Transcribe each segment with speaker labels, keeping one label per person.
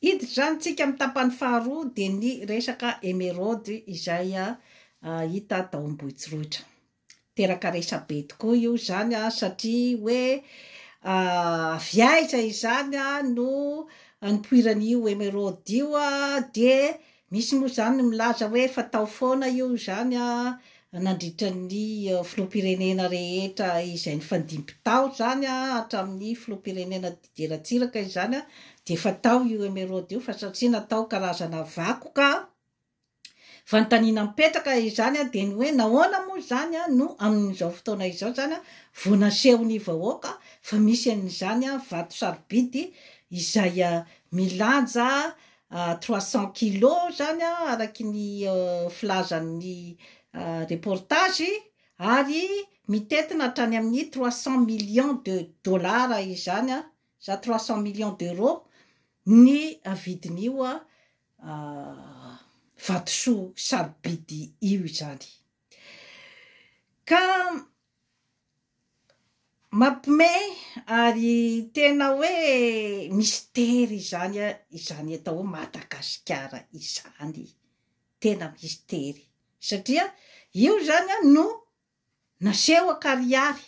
Speaker 1: Hiditra zany tsika amin'ny tapany faharoa de ny resaka émeraude izay hita tao Ambohitsirahitra. Teraka resabe tokoa io zany satria hoe avy aiza izany no nipoiran'io émeraude io de misy moa zany milaza hoe fatao foana io zany nandritra ny filoham-pirenena rehetra izay nifandimby-tao zany hatramin'ny filoham-pirenena Didier Ratsiraka izany de fatao io émeraude io fa satria natao karazana vakoka fanontaniana mipetraka izany de ny hoe nahoana moa zany no amin'izao fotoana izao zany vao nasehony vahoaka fa misy an'izany vato sarobidy izay milanja 300 kilos zany araky ny filazan'ny reportage ary mitetina hatrany amin'ny 300 millions de dollars izany za 300 millions d'euros ny vidin'io vatosoa sarobidy io zany ka mampimey ary tena hoe mystère izany atao Madagasikara izany tena mystère satria io zany no naseho akariary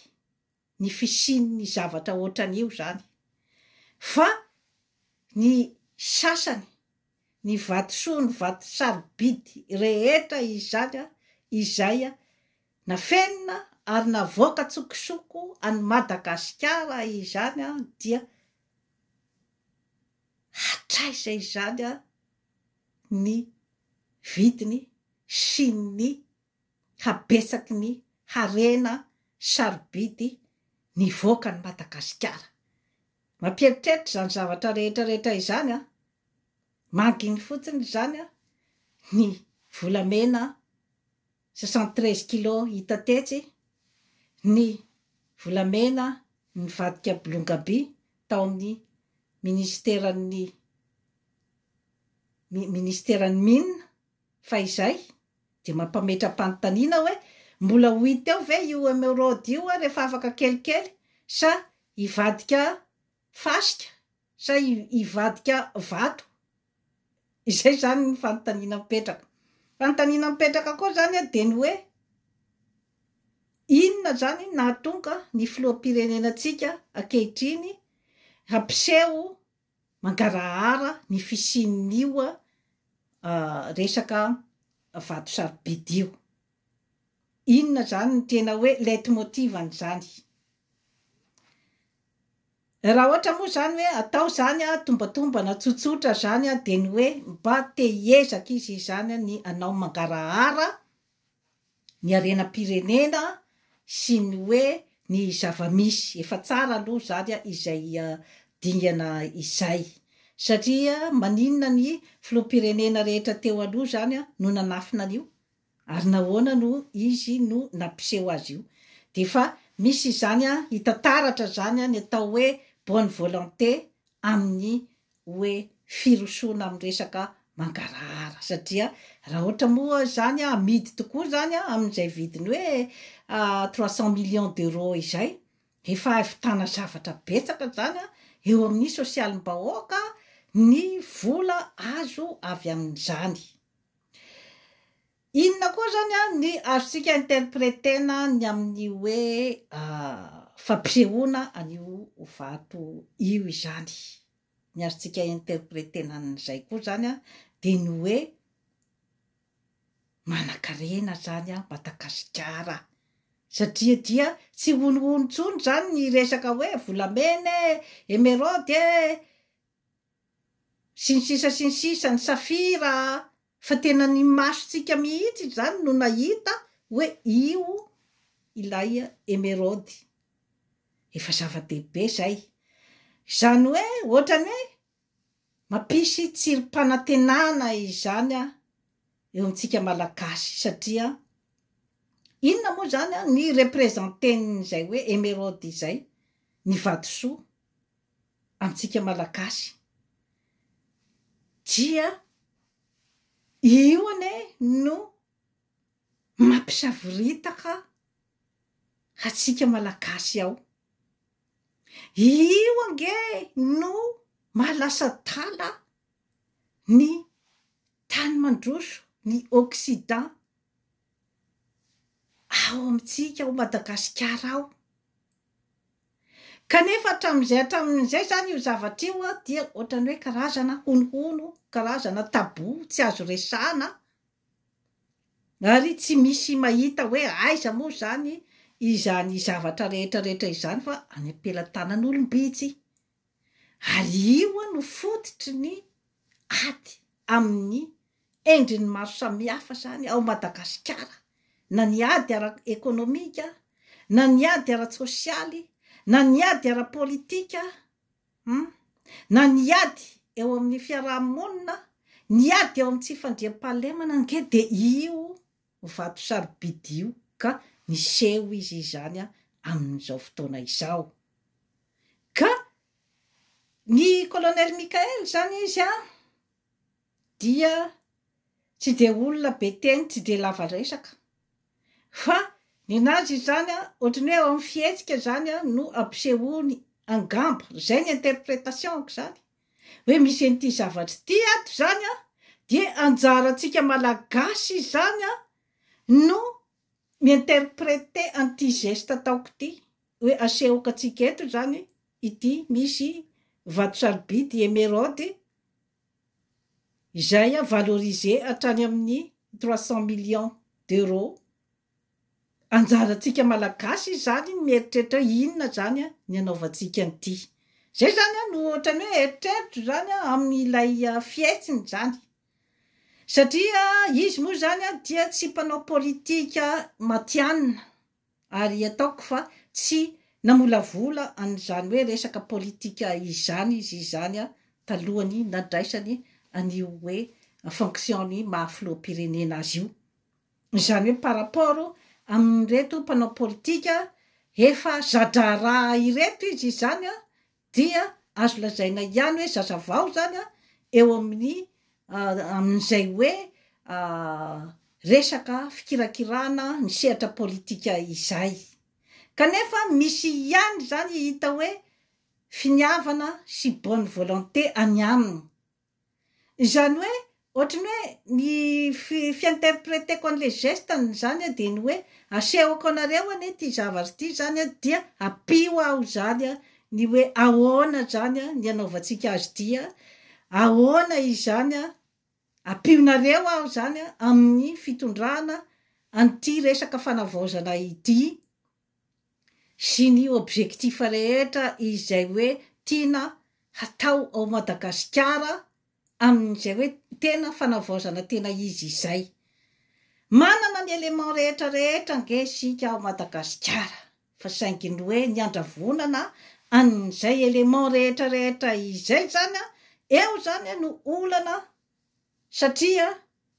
Speaker 1: ny fisian'ny zavatra ohatran'io zany fa ny sasany ny vatosoa ny vato sarobidy rehetra izany izay nafenina ary navoaka tsokosoko any Madagasikara izany dia hatraiza izany ny vidiny sy ny habetsaky ny harena sarobidy nivoaka ny Madagasikara. Mampieritreritra zany zavatra rehetrarehetra izany manginy fotsiny zany ny volamena 73 kilos hita tetsy, ny volamena nivadika Bolongaby tao amin'ny ministeran'ny mine fa izay de mampametra-panontaniana hoe mbola ho hita eo ve io émeraude io rehefa afaka kelikely sa hivadika fasika sa hivadika vato. Izay zany ny fanontaniana mipetraka. Fanontaniana mipetraka koa zany de ny hoe inona zany nahatonga ny filoham-pirenenantsika ankehitriny hampiseho mangarahara ny fisian'io resaka vato sarobidy io. Inona zany ny tena hoe leitmotiv-n'izany. Raha ohatra moa zany hoe atao zany tombatombana tsotsotra zany de ny hoe mba te hiezaka izy zany ny anao mangarahara ny arenam-pirenena sy ny hoe ny zava-misy efa tsara aloha zany izay dingana izay satria maninona ny filoham-pirenena rehetra teo aloha zany no nanafina an'io ary nahoana no izy no nampiseho azy io de fa misy zany hitataratra zany ny atao hoe bonne volonté amin'ny hoe firosoana amin'ny resaka mangarahara satria raha ohatra moa zany amidy tokoa zany amin'izay vidiny hoe 300 millions d'euros izay efa havitana zavatra betsaka zany eo amin'ny sosialim-bahoaka ny vola azo avy amin'izany. Inona koa zany ny azontsika interpretena ny amin'ny hoe fampisehoana an'io vato io izany. Ny azontsika interpretena an'izay koa zany de ny hoe manan-karena zany Madagasikara satria dia tsy honohonontsony zany ny resaka hoe volamena émeraude sy ny sisa ny safira fa tena ny masontsika mihitsy zany no nahita hoe io ilay émeraude efa zava-dehibe zay zany hoe ohatrany hoe mampisy tsirom-panantenana izany eo amintsika malagasy satria inona moa zany ny representen'izay hoe émeraude izay ny vatosoa amintsika malagasy dia io ane no mampisavoritaka hatsika malagasy ao. Io ange no mahalasa tala ny tany mandroso ny Occident ao amintsika ao Madagasikara ao. Kanefa hatramin'izay zany io zavatra io dia ohatrany hoe karazana honohono, karazana tabou tsy azo resahana, ary tsy misy mahita hoe aiza moa zany izany zavatra rehetrarehetra izany fa any ampelantanan'olombitsy. Ary io no fototry ny ady amin'ny endriny maro samihafa zany ao Madagasikara, na ny ady ara-ekonomika, na ny ady ara-sosialy, na ny ady ara-politika, na ny ady eo amin'ny fiarahamonina, ny ady eo amin'ny tsy fandriam-pahalemana, nge de io vato sarobidy io ka niseho izy izany amin'izao fotoana izao. Ka ny colonel Mikael zany izy dia tsy de olona be teny, tsy de lava resaka, fa ninazy zany ohatrany hoe ao amin'ny fihetsika zany no ampisehoany angamba, zay ny interprétationko zany, hoe misy an'ity zavatra ty ato zany dia anjarantsika malagasy zany no miinterprété an'ity geste ataoko ty, hoe asehoka atsika eto zany ity misy vato sarobidy émeraude izay valorisé hatrany amin'ny 300 millions d'euros. Anjarantsika malagasy zany mieritreritra inona zany ny anaovantsika an'ity. Zay zany no ohatrany hoe eritreritro zany amin'ilay fihetsiny zany. Satria izy moa zany dia tsy mpanao politika matianina, ary ataoko fa tsy namolavola an'izany hoe resaka politika izany izy izany talohany nadraisany an'io hoe fonctionny mahafiloam-pirenena azy io. Izany hoe par rapport amin'ireto mpanao politika efa zadraraha ireto izy zany dia azo lazaina ihany hoe zazavao zany eo amin'ny amin'izay hoe resaka fikirakirana ny sehatra politika izay. Kanefa misy ihany zany hita hoe finiavana sy bonne volonté any aminy. Izany hoe ohatrany hoe ny fiinterpréteko an'le gestany zany dia ny hoe asehoko anareo ane ty zavatra ty zany dia apio aho zany ny hoe ahoana zany ny anaovantsika azy ty, ahoana izany apionareo aho zany amin'ny fitondrana an'ity resaka fanavaozana ity sy ny objectif rehetra izay hoe tiana hatao ao Madagasikara amin'izay hoe tena fanavaozana tena izy izay. Manana ny élément rehetrarehetra nge sika ao Madagasikara, fa sainginy hoe ny andravonana an'izay élément rehetrarehetra izay zany eo zany no olana, satria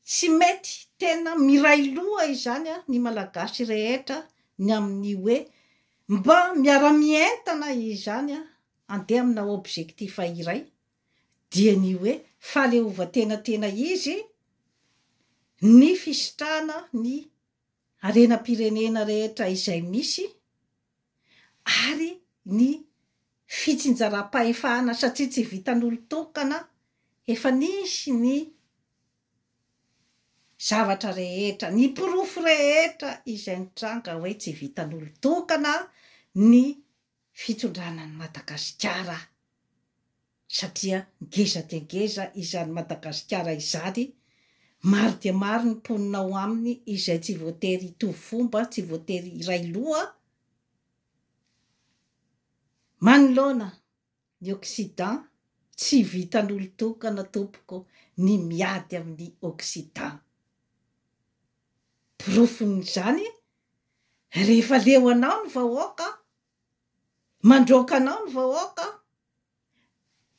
Speaker 1: tsy mety tena miray loha izany ny malagasy rehetra ny amin'ny hoe mba miara-mientana izany andeha amina objectif iray, dia ny hoe faleovan-tena izy ny fisitrana ny arenam-pirenena rehetra izay misy, ary ny fitsinjaram-pahefana, satria tsy vitan'olo-tokana, efa nisy ny zavatra rehetra, ny porofo rehetra izay nitranga hoe tsy vitan'olo-tokana ny fitondrana ny Madagasikara, satria ngeza dia ngeza izany Madagasikara izany, maro dia maro ny mponina ao aminy izay tsy voatery hitovy fomba, tsy voatery iray loha. Manoloana ny Occident tsy vitan'olo-tokana tompoko ny miady amin'ny Occident. Porofon'izany rehefa leo anao ny vahoaka, mandroaka anao ny vahoaka,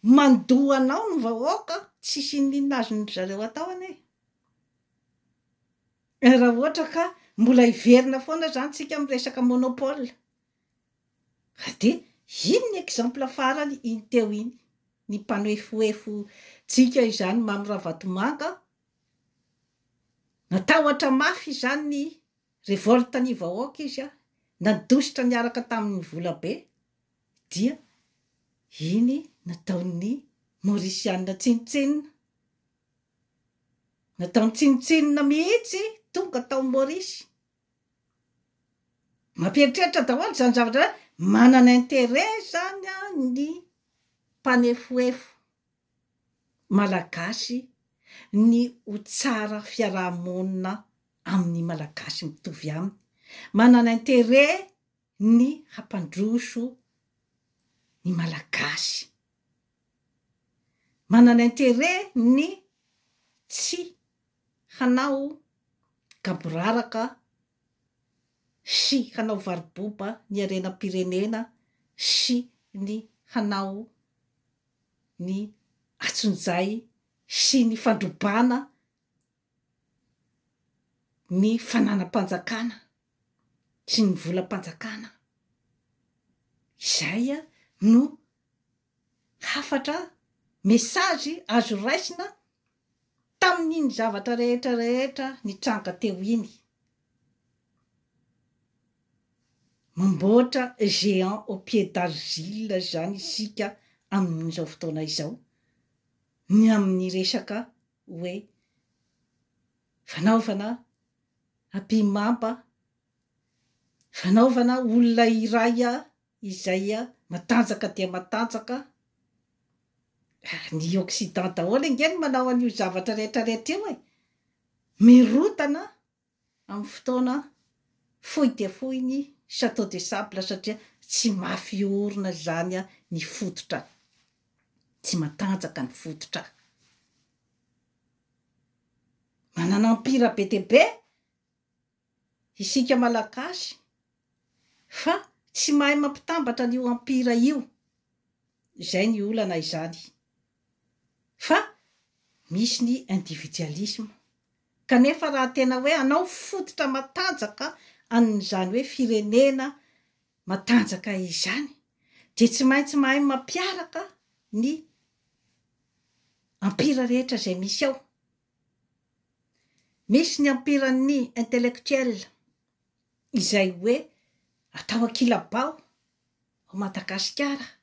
Speaker 1: mandoa anao ny vahoaka, tsy sinina azy ny zareo atao ane. Raha ohatra ka mbola hiverina foana zany tsika miresaka monopole, dia iny ny exemple farany iny teo iny, ny mpanoefoefo tsika izany Mamy Ravatomanga, natahotra mafy izany ny revolte ny vahoaka izy nadositra niaraka tamin'ny volabe, dia iny nataon'ny Maorisiana tsinitsinina natao mitsinotsinona mihitsy tonga tao Maorisy. Mampieritreritra daholo zany zavatra hoe manana intérêt zany ny mpanefoefo malagasy ny ho tsara fiarahamonina amin'ny malagasy mitovy aminy. Manana intérêt ny hampandroso ny malagasy. Manana intérêt ny tsy hanao gaboraraka sy hanao variboba ny arenam-pirenena sy ny hanao ny atsonjay sy ny fandrobana ny fananam-panjakana sy ny volam-panjakana. Izay no hafatra mesazy azo raisina tamin'iny zavatra rehetra nitranga teo iny. Mamboatra géant au pied d'argile zany isika amin'izao fotoana izao, ny amin'ny resaka hoe fanaovana ampimamba, fanaovana olona iray izay matanjaka dia matanjaka. Ny Occident daholo ingeny manao an'io zavatra rehetra io mirotana amin'ny fotoana fohy dia fohy ny château de sable satria tsy mafy orina zany ny fototra, tsy matanjaka ny fototra. Manana empire be dia be isika malagasy fa tsy mahay mampitambatra an'io empire io. Izay ny olana izany. Fa misy ny individualisme. Kanefa raha tena hoe anao fototra matanjaka an'izany hoe firenena matanjaka izany dia tsy maintsy mahay mampiaraka ny empire rehetra izay misy ao. Misy ny empire-ny intellectuel izay hoe atao ankilabao ao Madagasikara